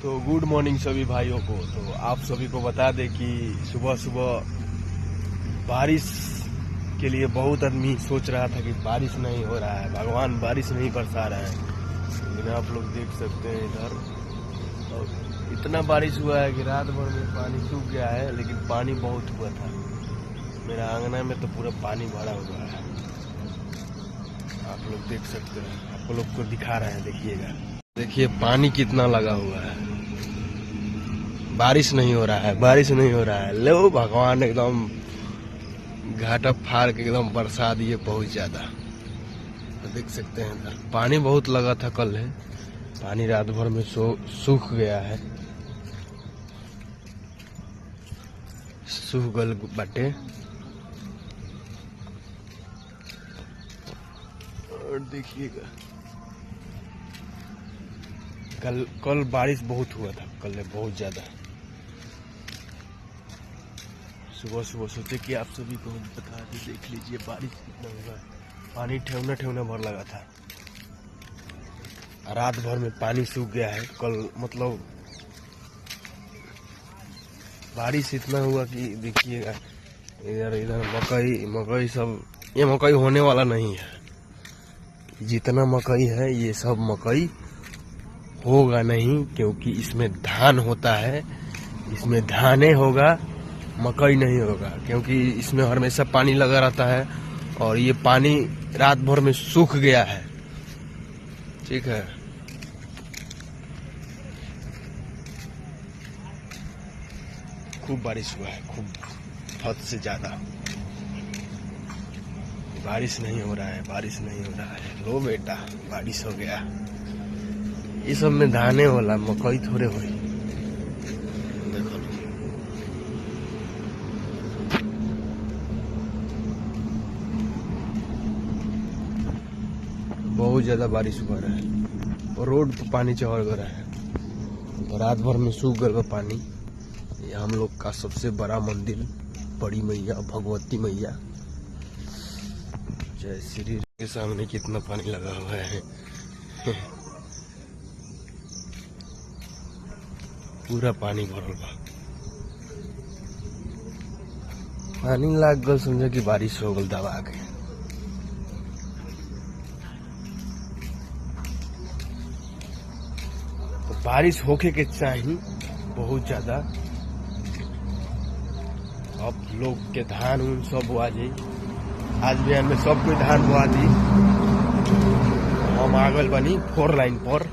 तो good morning सभी भाइयों को। तो आप सभी को बता दें कि सुबह सुबह बारिश के लिए बहुत आदमी सोच रहा था कि बारिश नहीं हो रहा है, भगवान बारिश नहीं बरसा रहे हैं, लेकिन आप लोग देख सकते हैं इधर और इतना बारिश हुआ है कि रात भर में पानी सूख गया है, लेकिन पानी बहुत हुआ था। मेरा आंगना में तो पूरा पानी भरा हुआ है, आप लोग देख सकते हैं। आप लोग को दिखा रहे हैं, देखिएगा, देखिए पानी कितना लगा हुआ है। बारिश नहीं हो रहा है, बारिश नहीं हो रहा है। लो भगवान एकदम घाटा फाड़ के एकदम बरसा दिए बहुत ज्यादा। तो देख सकते हैं इधर पानी बहुत लगा था कल है, पानी रात भर में सूख गया है, सूख गल बाटे। और देखिएगा कल बारिश बहुत हुआ था, कल बहुत ज्यादा। सुबह सुबह सोचे कि आप सभी को हम बता दें, देख लीजिए बारिश कितना हुआ है। पानी ठेवना ठेवना भर लगा था, रात भर में पानी सूख गया है। कल मतलब बारिश इतना हुआ कि देखिएगा इधर इधर मकई सब, ये मकई होने वाला नहीं है। जितना मकई है ये सब मकई होगा नहीं, क्योंकि इसमें धान होता है, इसमें धाने होगा, मकई नहीं होगा, क्योंकि इसमें हमेशा पानी लगा रहता है और ये पानी रात भर में सूख गया है। ठीक है, खूब बारिश हुआ है, खूब हद से ज्यादा। बारिश नहीं हो रहा है, बारिश नहीं हो रहा है। लो बेटा बारिश हो गया। ये सब में धाने होला, मकई थोड़े हो। देखो बहुत ज्यादा बारिश हुआ रहा है और रोड पर पानी चढ़ गया है, तो रात भर में सूख गया पानी। ये हम लोग का सबसे बड़ा मंदिर बड़ी मैया भगवती मैया जय श्री के सामने कितना पानी लगा हुआ है। पूरा पानी भरल बा, पानी लाग गल, समझे कि बारिश हो गल दबा के। तो बारिश होके के चाहिए बहुत ज्यादा। अब लोग के धान उन सब बोआ जाये, आज बिहान में सब कोई धान बोआ दी। हम आगल बनी 4 लाइन पर।